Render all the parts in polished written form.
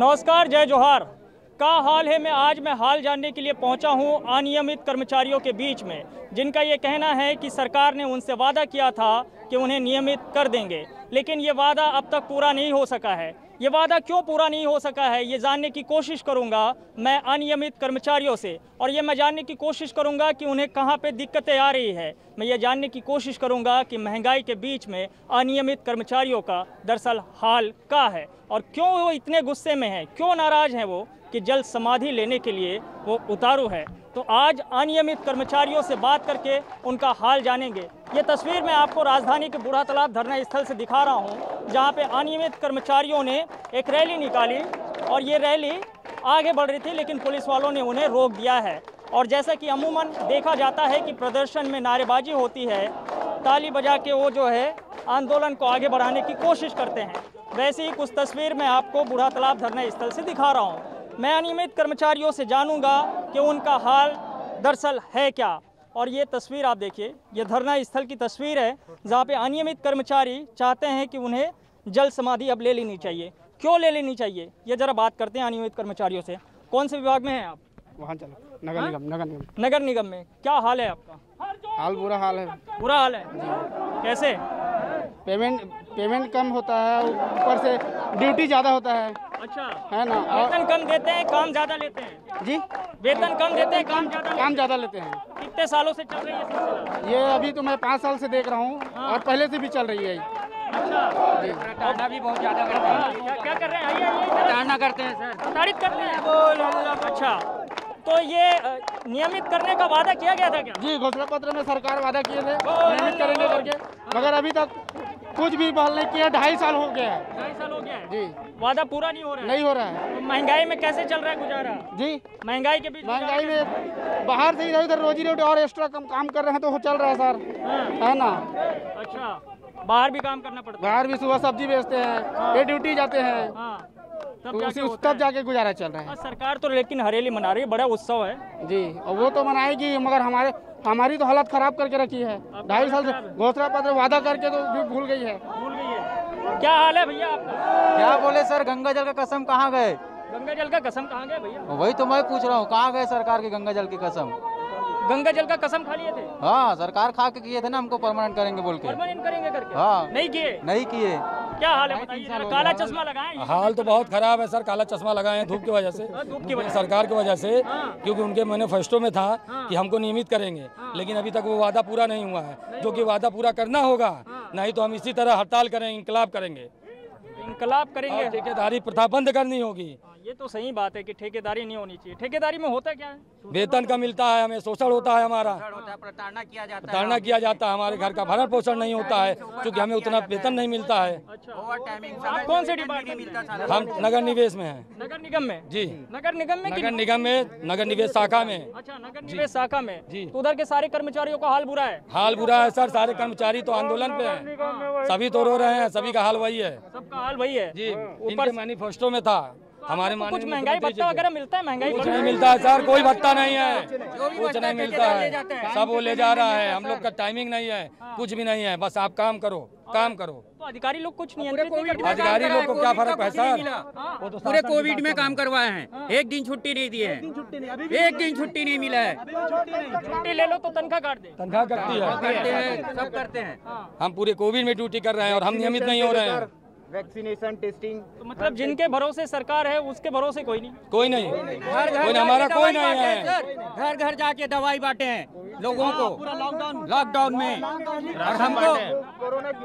नमस्कार, जय जोहार। का हाल है। मैं हाल जानने के लिए पहुंचा हूं अनियमित कर्मचारियों के बीच में, जिनका ये कहना है कि सरकार ने उनसे वादा किया था कि उन्हें नियमित कर देंगे, लेकिन ये वादा अब तक पूरा नहीं हो सका है। ये वादा क्यों पूरा नहीं हो सका है, ये जानने की कोशिश करूंगा मैं अनियमित कर्मचारियों से, और ये मैं जानने की कोशिश करूंगा कि उन्हें कहां पे दिक्कतें आ रही है। मैं ये जानने की कोशिश करूंगा कि महंगाई के बीच में अनियमित कर्मचारियों का दरअसल हाल क्या है और क्यों वो इतने गुस्से में हैं, क्यों नाराज़ हैं वो कि जल समाधि लेने के लिए वो उतारू है। तो आज अनियमित कर्मचारियों से बात करके उनका हाल जानेंगे। ये तस्वीर मैं आपको राजधानी के बूढ़ा तालाब धरना स्थल से दिखा रहा हूँ, जहाँ पे अनियमित कर्मचारियों ने एक रैली निकाली और ये रैली आगे बढ़ रही थी, लेकिन पुलिस वालों ने उन्हें रोक दिया है। और जैसा कि अमूमन देखा जाता है कि प्रदर्शन में नारेबाजी होती है, ताली बजा के वो जो है आंदोलन को आगे बढ़ाने की कोशिश करते हैं, वैसे ही कुछ तस्वीर मैं आपको बूढ़ा तालाब धरना स्थल से दिखा रहा हूँ। मैं अनियमित कर्मचारियों से जानूंगा कि उनका हाल दरअसल है क्या। और ये तस्वीर आप देखिए, ये धरना स्थल की तस्वीर है, जहाँ पे अनियमित कर्मचारी चाहते हैं कि उन्हें जल समाधि अब ले लेनी चाहिए। क्यों ले लेनी चाहिए, ये जरा बात करते हैं अनियमित कर्मचारियों से। कौन से विभाग में हैं आप? वहाँ चलो, नगर निगम। नगर निगम में क्या हाल है आपका? हाल बुरा हाल है। बुरा हाल है? कैसे? पेमेंट कम होता है, ऊपर से ड्यूटी ज़्यादा होता है। अच्छा, है ना। वेतन कम देते हैं, काम ज़्यादा लेते हैं। जी, वेतन कम देते हैं, काम ज़्यादा लेते हैं। कितने सालों से चल रही है सिलसिला? ये अभी तो मैं 5 साल से देख रहा हूँ। और पहले से भी चल रही है। अच्छा, प्रताड़ना भी बहुत ज़्यादा करते हैं। क्या कर रहे हैं? आइए प्रताड़ना करते हैं सर, प्रताड़ित करते हैं। अच्छा, तो ये नियमित करने का वादा किया गया था क्या? जी, घोषणा पत्र में सरकार वादा किए थे नियमित करेंगे करके, मगर अभी तक कुछ भी बहाल नहीं किया। 2.5 साल हो गया है। 2.5 साल हो गया है जी, वादा पूरा नहीं हो रहा है। नहीं हो रहा है। तो महंगाई में कैसे चल रहा है गुजारा? जी, महंगाई के बीच महंगाई में बाहर से इधर रोजी रोटी और एक्स्ट्रा काम कर रहे हैं तो चल रहा है सर। है ना। अच्छा, बाहर भी काम करना पड़ता है? बाहर भी सुबह सब्जी बेचते हैं, ये ड्यूटी जाते हैं, तब जाके गुजारा चल रहा है। सरकार तो लेकिन हरेली मना रही है, बड़ा उत्सव है। जी, और वो तो मनाएगी, मगर हमारी तो हालत खराब करके रखी है। 2.5 साल से घोषणा पत्र वादा करके तो भूल गई है। क्या हाल है भैया आपका? क्या बोले सर, गंगा जल का कसम कहाँ गए? गंगा जल का कसम कहाँ गए भैया? वही तो मैं पूछ रहा हूँ, कहाँ गए सरकार की गंगा जल की कसम? गंगा जल का कसम खा लिए थे? हाँ, सरकार खा के किए थे ना, हमको परमानेंट करेंगे बोल के। परमानेंट करेंगे करके? हाँ, नहीं किए। क्या हाल है बताइए? काला चश्मा लगाए? हाल तो बहुत खराब है सर, काला चश्मा लगाए हैं धूप की वजह से, सरकार की वजह से। क्योंकि उनके मैनिफेस्टो में था कि हमको नियमित करेंगे, लेकिन अभी तक वो वादा पूरा नहीं हुआ है, जो कि वादा पूरा करना होगा, नहीं तो हम इसी तरह हड़ताल करेंगे, इंकलाब करेंगे। ठेकेदारी प्रथा बंद करनी होगी। ये तो सही बात है कि ठेकेदारी नहीं होनी चाहिए। ठेकेदारी में होता क्या है? वेतन का मिलता है, हमें शोषण होता है, हमारा प्रताड़ना किया जाता है, हमारे घर का भरण पोषण नहीं होता है, क्योंकि हमें उतना वेतन नहीं मिलता है। आप कौन से डिपार्टमेंट? हम नगर निवेश में हैं। नगर निगम में? जी, नगर निगम में? नगर निवेश शाखा में। अच्छा, नगर निवेश शाखा में जी। तो उधर के सारे कर्मचारियों का हाल बुरा है? हाल बुरा है सर, सारे कर्मचारी तो आंदोलन पे हैं, सभी तो रो रहे हैं, सभी का हाल वही है। सबका हाल वही है जी। ऊपर मैनिफेस्टो में था हमारे कुछ महंगाई भत्ता वगैरह मिलता है? महंगाई कुछ नहीं मिलता है सर, कोई भत्ता नहीं है, कुछ नहीं मिलता है, सब वो ले जा रहा है। हम लोग का टाइमिंग नहीं है, कुछ भी नहीं है, बस आप काम करो। तो अधिकारी लोग कुछ नियंत्रित नहीं करते? अधिकारी लोग को क्या फर्क है सर? पूरे कोविड में काम करवाए हैं, एक दिन छुट्टी नहीं दिए हैं, एक दिन छुट्टी नहीं मिला है। छुट्टी ले लो तो तनख्वाह काट दे। तनख्वाह कटती है, सब करते हैं। हम पूरे कोविड में ड्यूटी कर रहे हैं और हम नियमित नहीं हो रहे हैं। वैक्सीनेशन टेस्टिंग, तो मतलब जिनके भरोसे सरकार है उसके भरोसे कोई नहीं? कोई नहीं, हमारा कोई नहीं है। घर घर जाके दवाई बांटे हैं लोगों को लॉकडाउन में, और हमको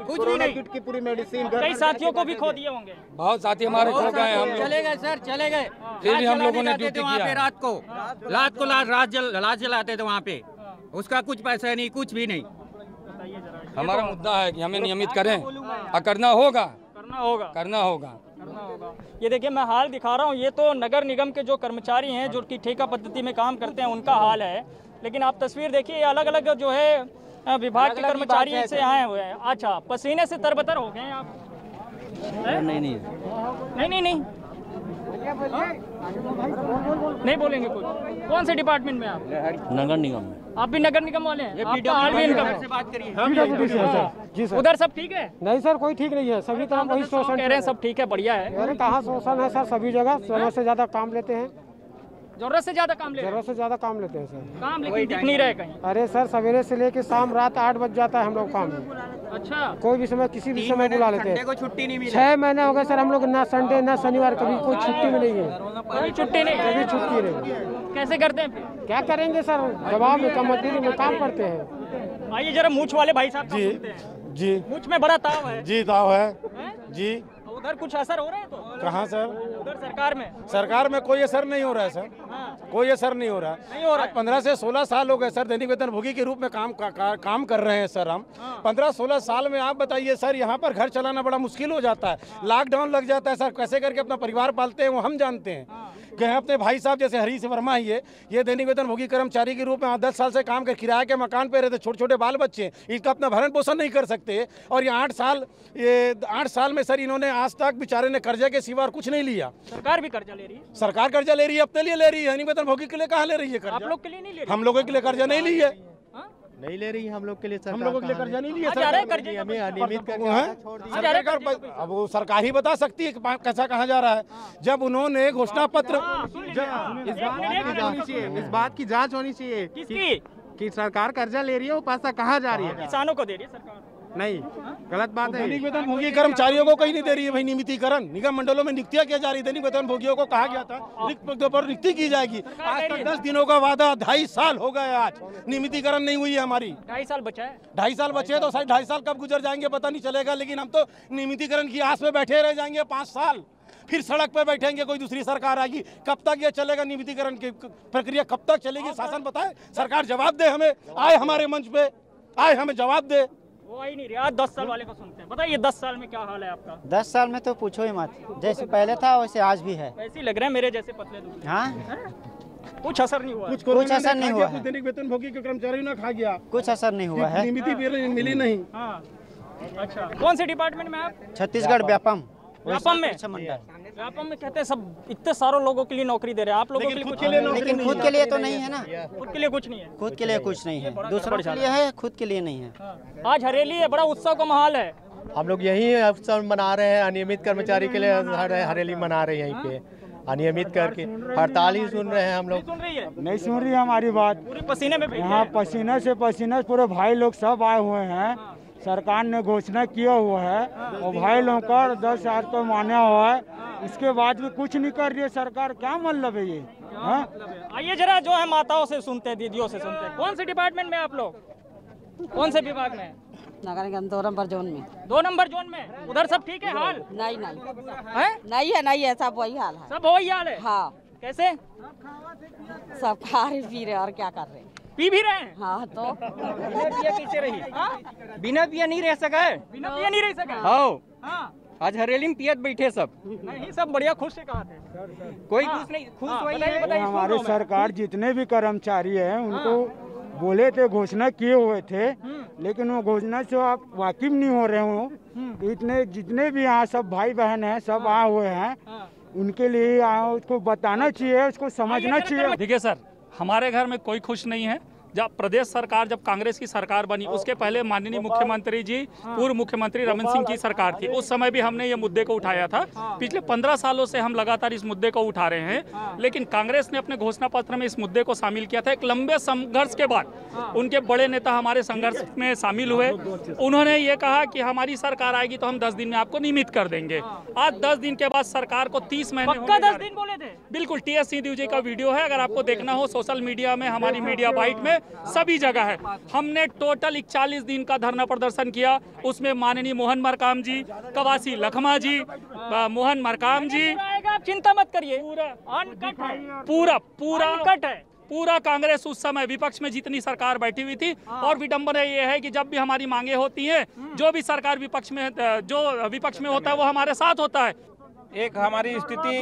कुछ भी नहीं। किट की पूरी मेडिसिन, कई साथियों को भी खो दिए होंगे। बहुत साथी हमारे खो गए हैं। हम चले गए सर, चले गए। फिर भी हम लोगों ने ड्यूटी वहाँ पे किया। रात को लाश जलाते थे वहाँ पे, उसका कुछ पैसा नहीं, कुछ भी नहीं। हमारा मुद्दा है कि हमें नियमित करें और करना होगा। ये देखिए, मैं हाल दिखा रहा हूँ, ये तो नगर निगम के जो कर्मचारी हैं जो कि ठेका पद्धति में काम करते हैं उनका हाल है। लेकिन आप तस्वीर देखिए, अलग अलग जो है विभाग के कर्मचारी से आए हुए हैं। अच्छा, पसीने से तरबतर हो गए हैं आप? नहीं, नहीं बोलेंगे कुछ। कौन से डिपार्टमेंट में आप? नगर निगम में। आप भी नगर निगम वाले हैं? आपका हाल भी इनकम से बात करिए। जी सर। उधर सब ठीक है? नहीं सर, कोई ठीक नहीं है, सभी तरफ वही शोषण कह रहे हैं सब ठीक है, बढ़िया है। अरे कहाँ शोषण है सर, सभी जगह जरूरत से ज्यादा काम लेते हैं, जरूरत से ज्यादा काम ले रहे हैं। जरूरत से ज्यादा काम लेते हैं सर। काम लेकिन दिख नहीं रहे कहीं। अरे सर, सवेरे से लेके शाम रात 8 बज जाता है हम लोग काम में। अच्छा, कोई भी समय किसी भी समय बुला लेते हैं। को छुट्टी नहीं मिली। 6 महीने हो गए सर, हम लोग ना संडे ना शनिवार कभी कोई छुट्टी में नहीं है, कभी छुट्टी नहीं, कभी छुट्टी नहीं। कैसे करते हैं फिर? क्या करेंगे सर, दबाव में मजदूरी में काम करते हैं। आइए जरा मूछ वाले भाई साहब का सुनते हैं। जी मूछ में बड़ा ताव है जी दाव है हैं? जी। उधर कुछ असर हो रहा है तो? कहाँ सर? उधर सरकार में? सरकार में कोई असर नहीं हो रहा है सर, हाँ, कोई असर नहीं हो रहा है। नहीं हो रहा है। 15 से 16 साल हो गए सर दैनिक वेतन भोगी के रूप में काम कर रहे हैं सर हम। 15-16 साल में आप बताइए सर, यहाँ पर घर चलाना बड़ा मुश्किल हो जाता है, लॉकडाउन लग जाता है सर, कैसे करके अपना परिवार पालते हैं वो हम जानते हैं। कि अपने भाई साहब जैसे हरीश वर्मा ही है, ये दैनिक वेतन भोगी कर्मचारी के रूप में 10 साल से काम कर किराए के मकान पे रहते, छोटे छोटे बाल बच्चे, इसका अपना भरण पोषण नहीं कर सकते। और ये 8 साल में सर इन्होंने आज तक बेचारे ने कर्जे के सिवा और कुछ नहीं लिया। सरकार भी कर्जा ले रही है? सरकार कर्जा ले रही है, अपने लिए ले रही है, दैनिक वेतन भोगी के लिए कहाँ ले रही है कर्जा? आप लोग के लिए नहीं ले रही? हम लोगों के लिए कर्जा नहीं ली है, नहीं ले रही हम लोग के लिए। हम लोगों के लिए कर्जा नहीं लिया। जा रहे हैं कर्जे का हमें पैसा? अनियमित सरकार अब वो सरकार ही बता सकती है कि कैसा कहाँ जा रहा है। जब उन्होंने घोषणा पत्र इस बात की जांच होनी चाहिए किसकी? कि सरकार कर्जा ले रही है, वो पैसा कहाँ जा रही है। किसानों को दे रही है सरकार। नहीं, गलत बात है। दैनिक वेतन भोगी कर्मचारियों को कहीं नहीं दे रही है भाई नियमितीकरण। निगम मंडलों में नियुक्तियां किया जा रही है, दैनिक वेतन भोगियों को कहा गया था रिक्त पदों पर नियुक्ति की जाएगी। आज तक 10 दिनों का वादा, 2.5 साल हो गए, आज नियमितीकरण नहीं हुई है हमारी। 2.5 साल बचा है। 2.5 साल बचे हैं तो शायद 2.5 साल कब गुजर जाएंगे पता नहीं चलेगा, लेकिन हम तो नियमितीकरण की आस में बैठे रह जाएंगे 5 साल, फिर सड़क पर बैठेंगे, कोई दूसरी सरकार आएगी। कब तक ये चलेगा नियमितीकरण की प्रक्रिया, कब तक चलेगी? शासन बताए, सरकार जवाब दे हमें, आए हमारे मंच पे, आए हमें जवाब दे। वो आई नहीं रहा। 10 साल वाले को सुनते हैं। बताइए 10 साल में क्या हाल है आपका? 10 साल में तो पूछो ही मत, जैसे पहले था वैसे आज भी है। ऐसे ही लग रहे हैं मेरे जैसे पतले दुबले। हाँ, कुछ असर नहीं हुआ है। कुछ असर नहीं हुआ है, दैनिक वेतन भोगी के कर्मचारी ने खा गया, कुछ असर नहीं हुआ है। नियमिती मिली नहीं। हाँ, अच्छा। कौन से डिपार्टमेंट में आप? छत्तीसगढ़ व्यापम व्यापम में? परीक्षा मंडल। व्यापम में कहते हैं सब इतने सारों लोगों के लिए नौकरी दे रहे हैं, आप लोगों के लिए कुछ? लेकिन खुद के लिए तो नहीं है ना, खुद के लिए कुछ नहीं है। खुद के लिए कुछ नहीं है, दूसरों के लिए है, खुद के लिए नहीं है। आज हरेली है, बड़ा उत्सव का माहौल है। हम लोग यही अवसर मना रहे हैं, अनियमित कर्मचारी के लिए हरेली मना रहे हैं। यहीं पे अनियमित करके हड़ताल ही सुन रहे हैं हम लोग। सुन रही है? नहीं सुन रही है हमारी बात। पूरे पसीने में बैठे यहाँ हैं। पसीने से पसीने पूरे भाई लोग सब आए हुए हैं। सरकार ने घोषणा किया हुआ है और भाई लोगों का 10,000 को माना हुआ है, इसके बाद भी कुछ नहीं कर रही है सरकार। क्या मतलब है ये? आइए जरा जो है माताओं से सुनते हैं, दीदियों से सुनते हैं। कौन से डिपार्टमेंट में आप लोग? कौन से विभाग में? नगर निगम 2 नंबर जोन में। 2 नंबर जोन में। उधर सब ठीक है हाल? नहीं है? नहीं है, सब वही हाल है। सब वही हाल है? हाँ, कैसे? सब खा रहे पी रहे और क्या कर रहे हैं। पी भी रहे हैं? हाँ तो बिना पिए कैसे रही? बिना पिए नहीं रह सका है। बिना पिए नहीं रह सका? हाँ, हाँ। आज हरेली में पियत बैठे सब। नहीं, सब बढ़िया खुश से कहा थे। कोई हाँ। खुश नहीं, खुश हाँ, वही बताइए, है। बताइए, सुन रहा हमारे हूं मैं। सरकार जितने भी कर्मचारी हैं उनको बोले थे, घोषणा किए हुए थे, लेकिन वो घोषणा से आप वाकिफ नहीं हो रहे हो। इतने जितने भी यहाँ सब भाई बहन हैं सब आए हुए हैं, उनके लिए उसको बताना चाहिए, उसको समझना चाहिए। देखिए सर, हमारे घर में कोई खुश नहीं है। जब प्रदेश सरकार, जब कांग्रेस की सरकार बनी, उसके पहले माननीय मुख्यमंत्री जी, पूर्व मुख्यमंत्री रमन सिंह की सरकार थी, उस समय भी हमने ये मुद्दे को उठाया था। पिछले 15 सालों से हम लगातार इस मुद्दे को उठा रहे हैं, लेकिन कांग्रेस ने अपने घोषणा पत्र में इस मुद्दे को शामिल किया था। एक लंबे संघर्ष के बाद उनके बड़े नेता हमारे संघर्ष में शामिल हुए। उन्होंने ये कहा कि हमारी सरकार आएगी तो हम 10 दिन में आपको नियमित कर देंगे। आज 10 दिन के बाद सरकार को 30 महीने पक्का 10 दिन बोले थे? बिल्कुल, TS सिंधु जी का वीडियो है, अगर आपको देखना हो सोशल मीडिया में, हमारी मीडिया बाइट में, सभी जगह है। हमने टोटल 41 दिन का धरना प्रदर्शन किया। उसमें माननीय मोहन मरकाम जी, कवासी लखमा जी, मोहन मरकाम जी, आप चिंता मत करिए, पूरा अनकट है, पूरा अनकट है। पूरा कांग्रेस उस समय विपक्ष में जितनी सरकार बैठी हुई थी। और विडंबना ये है कि जब भी हमारी मांगे होती हैं, जो भी सरकार विपक्ष में होता है वो हमारे साथ होता है। एक हमारी स्थिति,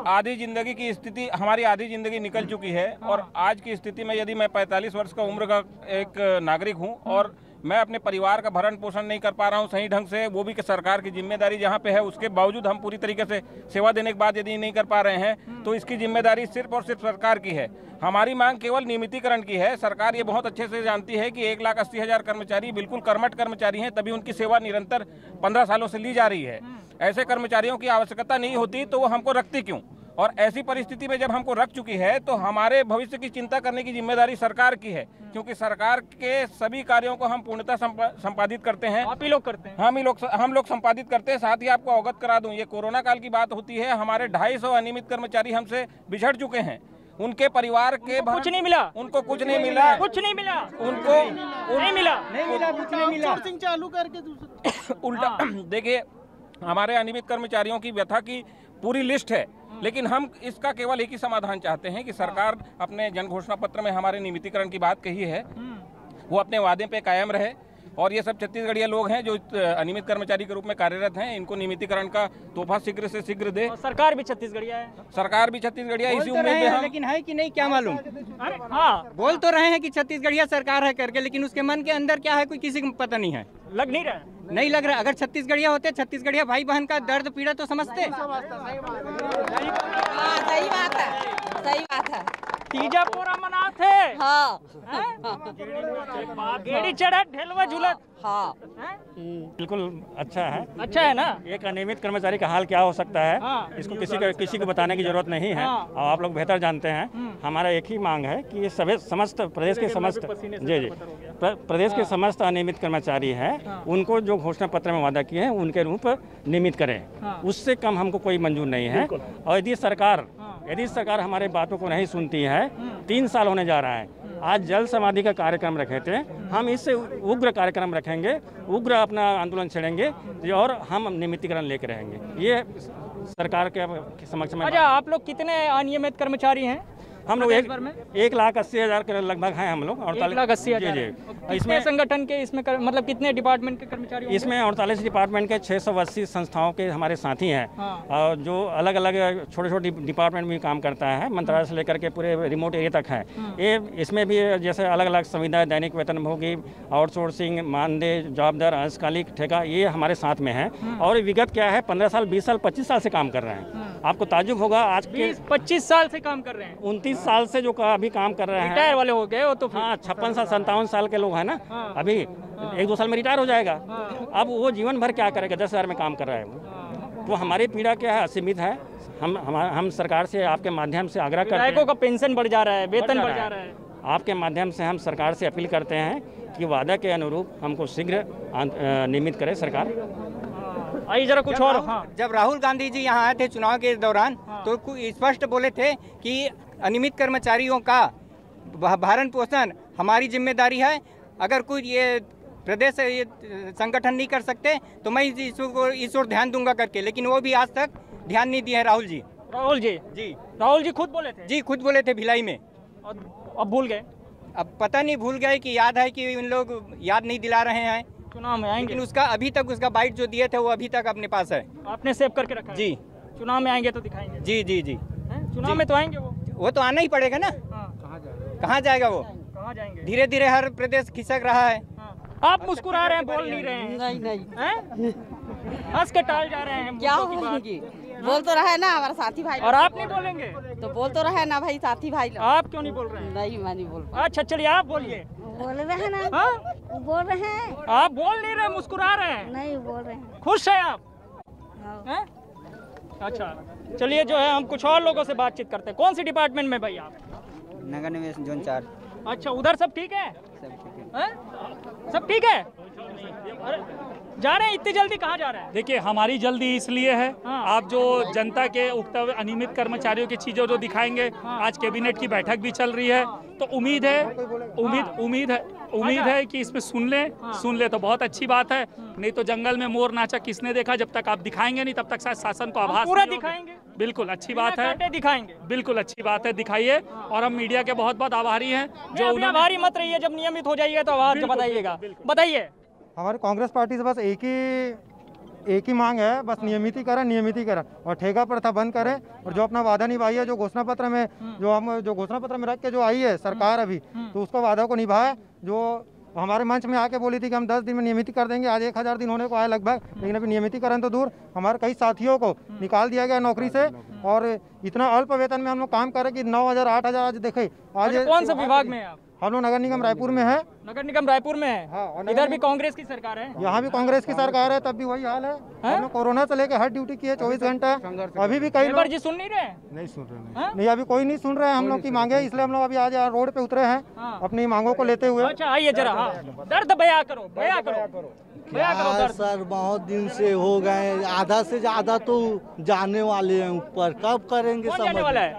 आधी जिंदगी की स्थिति, हमारी आधी जिंदगी निकल चुकी है और आज की स्थिति में यदि मैं 45 वर्ष का उम्र का एक नागरिक हूं और मैं अपने परिवार का भरण पोषण नहीं कर पा रहा हूं सही ढंग से, वो भी कि सरकार की जिम्मेदारी जहां पे है, उसके बावजूद हम पूरी तरीके से सेवा देने के बाद यदि नहीं कर पा रहे हैं तो इसकी जिम्मेदारी सिर्फ और सिर्फ सरकार की है। हमारी मांग केवल नियमितीकरण की है। सरकार ये बहुत अच्छे से जानती है कि 1,80,000 कर्मचारी बिल्कुल कर्मठ कर्मचारी हैं, तभी उनकी सेवा निरंतर 15 सालों से ली जा रही है। ऐसे कर्मचारियों की आवश्यकता नहीं होती तो वो हमको रखती क्यों? और ऐसी परिस्थिति में जब हमको रख चुकी है तो हमारे भविष्य की चिंता करने की जिम्मेदारी सरकार की है, क्योंकि सरकार के सभी कार्यों को हम पूर्णतः संपादित करते हैं। आप ही लोग करते हैं? हम लोग संपादित करते हैं। साथ ही आपको अवगत करा दूं, ये कोरोना काल की बात होती है, हमारे 250 अनियमित कर्मचारी हमसे बिछड़ चुके हैं। उनके परिवार के कुछ नहीं मिला, उनको कुछ नहीं मिला, कुछ नहीं मिला, उनको नहीं मिला, कुछ नहीं मिला। चालू करके उल्टा देखिए, हमारे अनियमित कर्मचारियों की व्यथा की पूरी लिस्ट है, लेकिन हम इसका केवल एक ही समाधान चाहते हैं कि सरकार अपने जन घोषणा पत्र में हमारे नियमितीकरण की बात कही है, वो अपने वादे पे कायम रहे। और ये सब छत्तीसगढ़िया लोग हैं जो अनियमित कर्मचारी के रूप में कार्यरत हैं, इनको नियमितीकरण का तोहफा शीघ्र से शीघ्र दे। सरकार भी छत्तीसगढ़िया है, सरकार भी छत्तीसगढ़िया, इसी उम्मीद में हम। लेकिन है कि नहीं क्या मालूम। अरे हाँ, बोल तो रहे हैं कि छत्तीसगढ़िया सरकार है करके, लेकिन उसके मन के अंदर क्या है कोई किसी को पता नहीं है, लग नहीं रहा, नहीं लग रहा। अगर छत्तीसगढ़िया होते, छत्तीसगढ़िया भाई बहन का दर्द पीड़ा तो समझते। सही बात है, सही बात है। तीजा पूरा मनाते, हाँ गेड़ी चढ़त ढेलवा झूलत। हाँ बिल्कुल अच्छा है, अच्छा है ना। एक अनियमित कर्मचारी का हाल क्या हो सकता है, हाँ। इसको किसी को बताने की जरूरत नहीं है। हाँ। और आप लोग बेहतर जानते हैं। हमारा एक ही मांग है कि ये सभी समस्त प्रदेश के समस्त प्रदेश के समस्त अनियमित कर्मचारी हैं, उनको जो घोषणा पत्र में वादा किए हैं उनके रूप नियमित करें। उससे कम हमको कोई मंजूर नहीं है। और यदि सरकार हमारे बातों को नहीं सुनती है, 3 साल होने जा रहा है, आज जल समाधि का कार्यक्रम रखे थे, हम इससे उग्र कार्यक्रम रखेंगे, उग्र अपना आंदोलन छेड़ेंगे और हम नियमितीकरण लेकर रहेंगे। ये सरकार के समक्ष में। अच्छा, आप लोग कितने अनियमित कर्मचारी हैं? हम लोग 1,80,000 के लगभग हैं हम लोग। 1,80,000। इसमें संगठन के इसमें मतलब कितने डिपार्टमेंट के कर्मचारी? इसमें 48 डिपार्टमेंट के 680 संस्थाओं के हमारे साथी हैं। और जो अलग अलग छोटे छोटे डिपार्टमेंट में काम करता है, मंत्रालय से लेकर के पूरे रिमोट एरिया तक है। ये इसमें भी जैसे अलग अलग संविधाएं, दैनिक वेतनभोगी, आउटसोर्सिंग, मानदेय, जॉबदार, अंशकालिक, ठेका, ये हमारे साथ में है। और विगत क्या है, 15 साल, 20 साल, 25 साल से काम कर रहे हैं। आपको ताज्जुब होगा, आज के 25 साल से काम कर रहे हैं। 29 साल से जो अभी काम कर रहे हैं, रिटायर वाले हो गए वो तो। हाँ, 56 साल 57 साल के लोग हैं ना। अभी 1-2 साल में रिटायर हो जाएगा। अब वो जीवन भर क्या करेगा? 10,000 में काम कर रहा है वो। तो हमारी पीड़ा क्या है, असीमित है। हम सरकार से आपके माध्यम से आग्रह करते हैं, का पेंशन बढ़ जा रहा है, वेतन बढ़ जा रहा है। आपके माध्यम से हम सरकार से अपील करते हैं कि वादा के अनुरूप हमको शीघ्र नियमित करे सरकार। आइए जरा कुछ और। हाँ। जब राहुल गांधी जी यहाँ आए थे चुनाव के दौरान, तो स्पष्ट बोले थे कि अनियमित कर्मचारियों का भरण पोषण हमारी जिम्मेदारी है। अगर कोई ये प्रदेश ये संगठन नहीं कर सकते तो मैं इस ओर ध्यान दूंगा करके, लेकिन वो भी आज तक ध्यान नहीं दिया है राहुल जी। राहुल जी खुद बोले थे? जी खुद बोले थे भिलाई में। अब भूल गए? अब पता नहीं भूल गए कि याद है कि उन लोग याद नहीं दिला रहे हैं। चुनाव में आएंगे, लेकिन उसका अभी तक उसका बाइट जो दिए थे वो अभी तक अपने पास है। आपने सेव करके रखा है? जी। चुनाव में आएंगे तो दिखाएंगे? जी जी जी। चुनाव में तो आएंगे वो तो आना ही पड़ेगा ना। कहाँ जाएगा वो? कहाँ जाएंगे? धीरे धीरे हर प्रदेश खिसक रहा है। आप मुस्कुरा रहे हैं, बोल नहीं रहे हैं। नहीं हंस के टाल जा रहे हैं। क्या बोलेंगे? बोल तो रहे ना हमारा साथी भाई। और आप नहीं बोलेंगे तो बोल तो रहे ना भाई साथी भाई। आप क्यों नहीं बोल रहे हैं? नहीं, मैं नहीं बोल। अच्छा चलिए आप बोलिए। बोल रहे हैं ना। हाँ? बोल रहे हैं। आप बोल नहीं रहे, मुस्कुरा रहे हैं। नहीं बोल रहे हैं। खुश है आप? हैं? अच्छा चलिए, जो है हम कुछ और लोगों से बातचीत करते हैं। कौन सी डिपार्टमेंट में भाई आप? नगर निवेश जोन 4। अच्छा, उधर सब ठीक है? सब ठीक है? जा रहे हैं इतनी जल्दी? कहाँ जा रहे हैं? देखिए, हमारी जल्दी इसलिए है, आप जो जनता के उक्त अनियमित कर्मचारियों की चीज़ों जो दिखाएंगे, आज कैबिनेट की बैठक भी चल रही है, तो उम्मीद है कि इसमें सुन ले तो बहुत अच्छी बात है। नहीं तो जंगल में मोर नाचा किसने देखा, जब तक आप दिखाएंगे नहीं तब तक शायद शासन को आभास पूरा दिखाएंगे। बिल्कुल अच्छी बात है, दिखाएंगे। बिल्कुल अच्छी बात है, दिखाइए। और हम मीडिया के बहुत बहुत आभारी हैं जो आभारी मत रहिए, जब नियमित हो जाइएगा तो आवाज बताइएगा। बताइए। हमारी कांग्रेस पार्टी से बस एक ही मांग है, बस नियमितीकरण और ठेका प्रथा बंद करें। और जो अपना वादा निभाई है, जो घोषणा पत्र में जो घोषणा पत्र में रख के जो आई है सरकार अभी, तो उसको वादा को निभाए। जो हमारे मंच में आके बोली थी कि हम 10 दिन में नियमित कर देंगे। आज 1000 दिन होने को आया लगभग, लेकिन अभी नियमितीकरण तो दूर, हमारे कई साथियों को निकाल दिया गया नौकरी से और इतना अल्प वेतन में हम लोग काम कर रहे कि 9000 8000 आज देखे। आज कौन सा विभाग में है आप? हम लोग नगर निगम रायपुर में है। नगर निगम रायपुर में है। हाँ, इधर भी कांग्रेस की सरकार है, यहाँ भी कांग्रेस की सरकार है, तब भी वही हाल है। हम लोग कोरोना से लेकर हर ड्यूटी की है 24 घंटा। अभी भी कई लोग जी सुन नहीं रहे, नहीं सुन रहे, नहीं अभी कोई नहीं सुन रहे हैं हम लोग की मांगे, इसलिए हम लोग अभी आज रोड पे उतरे हैं अपनी मांगों को लेते हुए। अच्छा आइए जरा, दर्द बयां करो, बयां करो। क्या सर, बहुत दिन से हो गए, आधा से ज्यादा तो जाने वाले हैं ऊपर, कब करेंगे समझ वाला है?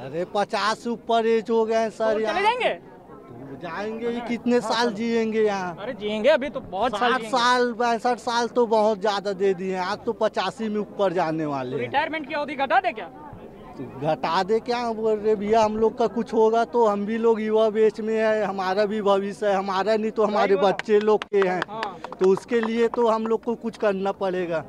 अरे 50 ऊपर एज हो गए सर। चले जाएंगे? जाएंगे, कितने साल जिएंगे यहाँ? अरे जिएंगे अभी तो बहुत 60 साल 62 साल तो बहुत ज्यादा दे दिए, आज तो 85 में ऊपर जाने वाले। रिटायरमेंट की अवधि घटा दे क्या? घटा दे क्या बोल रहे भैया, हम लोग का कुछ होगा तो हम भी लोग युवा बेच में है, हमारा भी भविष्य है, हमारा नहीं तो हमारे बच्चे लोग के हैं, तो उसके लिए तो हम लोग को कुछ करना पड़ेगा।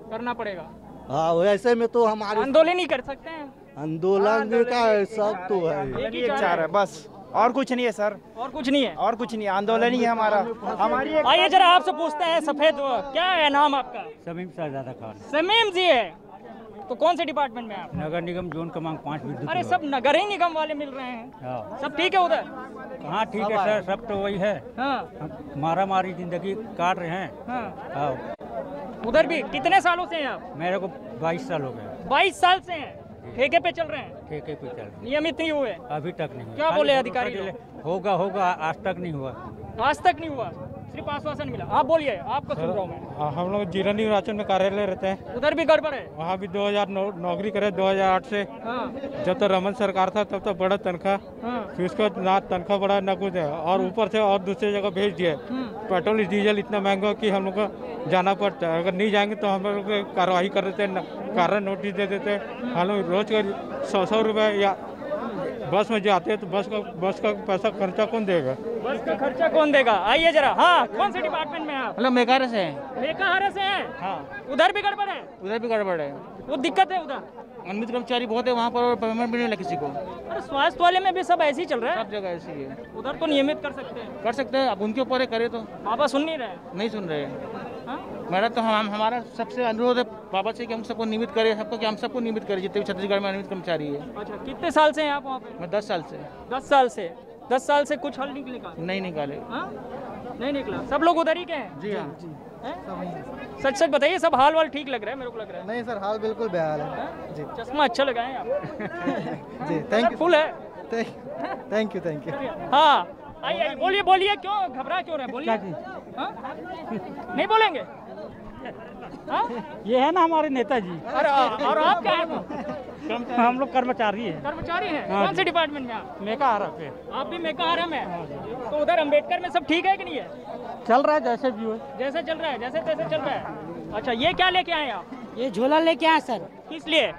हाँ, वैसे में तो हमारे आंदोलन नहीं कर सकते हैं। आंदोलन का सब तो है, यही चाह रहा है बस, और कुछ नहीं है सर, और कुछ नहीं है, और कुछ नहीं, आंदोलन ही है हमारा। हमारी आइए जरा आपसे पूछते हैं, सफेद क्या है नाम आपका? समीम शहजादा खान। समीम जी है, तो कौन से डिपार्टमेंट में आप? नगर निगम जोन क्रमांक 5 विद्युत। अरे सब नगर ही निगम वाले मिल रहे हैं। हाँ। सब ठीक है उधर? हाँ ठीक है सर, सब तो वही है। मारा मारी जिंदगी काट रहे हैं। हाँ। उधर भी कितने सालों से हैं आप? मेरे को 22 साल हो गए। 22 साल से हैं, ठेके पे चल रहे हैं? ठेके पे चल रहे हैं। नियमित नहीं हुए अभी तक नहीं। क्या बोले अधिकारी? होगा, आज तक नहीं हुआ। आज तक नहीं हुआ, सिर्फ आश्वासन मिला। आप बोलिए, आपको सुन रहा हूँ मैं। हम लोग जीरा निर्वाचन में कार्यालय रहते हैं, उधर भी गड़बड़ है। वहाँ भी 2000 नौकरी करे 2008 से। जब तक रमन सरकार था तब तक बड़ा तनख्वाह, फिर उसको ना तनख्वाह बढ़ा ना कुछ है, और ऊपर से और दूसरी जगह भेज दिए। पेट्रोल डीजल इतना महंगा कि हम लोग को जाना पड़ता है, अगर नहीं जाएंगे तो हम लोग कार्रवाई कर देते, कारण नोटिस दे देते। हम लोग रोज का 100 रुपये या बस में जाते हैं तो बस का पैसा खर्चा कौन देगा? बस का खर्चा कौन देगा? आइए जरा। हाँ, कौन से डिपार्टमेंट में आप? मतलब मेकाहारा से हैं। मेकाहारा से हैं? हाँ। उधर भी गड़बड़ है? उधर भी गड़बड़ है, वो दिक्कत है उधर। अनियमित कर्मचारी बहुत है वहाँ पर, पेमेंट भी नहीं मिला किसी को। अरे स्वास्थ्य वाले में भी सब ऐसे ही चल रहा है, सब जगह ऐसी है। उधर तो नियमित कर सकते हैं। अब उनके ऊपर है, करे तो। बाबा सुन नहीं रहे? नहीं सुन रहे। मेरा तो हमारा सबसे अनुरोध है बाबा से कि हम सबको नियमित करें, सबको कि हम सबको नियमित करें, जितने भी छत्तीसगढ़ में अनियमित कर्मचारी है। अच्छा, कितने साल से हैं आप वहाँ पे? मैं 10 साल से। 10 साल से? 10 साल से कुछ हल नहीं निकाले? नहीं निकाले। नहीं निकला? सब लोग उधर ही के हैं? जी हाँ। सच बताइए, सब हाल वाल ठीक लग रहा है? मेरे को लग रहा है नहीं सर, हाल बिल्कुल बेहाल है जी। चश्मा अच्छा लगाए आप। जी थैंक यू। फुल है। Thank you. हाँ आइए, बोलिए क्यों घबरा क्यों रहे? बोलिए। नहीं बोलेंगे? ये है ना हमारे नेताजी। और आप क्या है? हम लोग कर्मचारी हैं। कर्मचारी हैं? कौन से डिपार्टमेंट में आप? मेकाहारा पे। आप भी मेकाहारा में? तो उधर अम्बेडकर में सब ठीक है कि नहीं है? चल रहा है जैसे भी हो, जैसे चल रहा है, जैसे तैसे चल रहा है। अच्छा, ये क्या लेके आए आप? ये झोला लेके आए सर। किस लिए?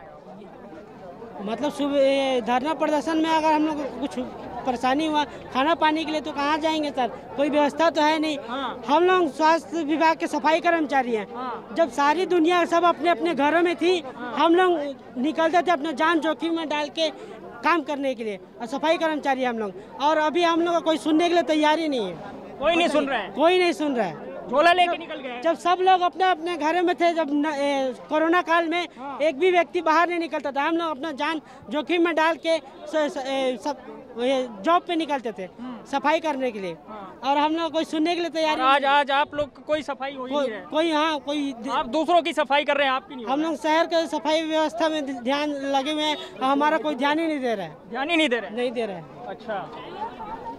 मतलब सुबह धरना प्रदर्शन में अगर हम लोग को कुछ परेशानी हुआ खाना पानी के लिए तो कहाँ जाएंगे सर? कोई व्यवस्था तो है नहीं। हम लोग स्वास्थ्य विभाग के सफाई कर्मचारी हैं। जब सारी दुनिया सब अपने अपने घरों में थी, हम लोग निकलते थे अपना जान जोखिम में डाल के काम करने के लिए, और सफाई कर्मचारी हम लोग, और अभी हम लोग का कोई सुनने के लिए तैयार ही नहीं है। कोई नहीं सुन रहा है? कोई नहीं सुन रहा है। झोला लेके निकल गए। जब सब लोग अपने अपने घरों में थे, जब कोरोना काल में एक भी व्यक्ति बाहर नहीं निकलता था, हम लोग अपना जान जोखिम में डाल के सब जॉब पे निकलते थे सफाई करने के लिए, और हम लोग कोई सुनने के लिए तैयार नहीं। आज आप लोग कोई सफाई हो ही नहीं रहे। कोई आप दूसरों की सफाई कर रहे हैं, आपकी नहीं। हम लोग शहर के सफाई व्यवस्था में ध्यान लगे हुए हैं, हमारा कोई ध्यान ही नहीं दे रहा है। ध्यान ही नहीं दे रहे? नहीं दे रहे। अच्छा,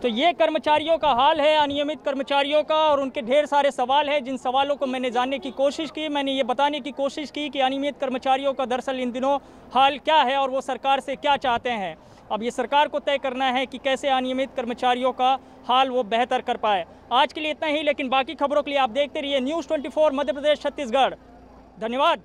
तो ये कर्मचारियों का हाल है, अनियमित कर्मचारियों का, और उनके ढेर सारे सवाल हैं, जिन सवालों को मैंने जानने की कोशिश की। मैंने ये बताने की कोशिश की कि अनियमित कर्मचारियों का दरअसल इन दिनों हाल क्या है और वो सरकार से क्या चाहते हैं। अब ये सरकार को तय करना है कि कैसे अनियमित कर्मचारियों का हाल वो बेहतर कर पाए। आज के लिए इतना ही, लेकिन बाकी खबरों के लिए आप देखते रहिए News 24 मध्य प्रदेश छत्तीसगढ़। धन्यवाद।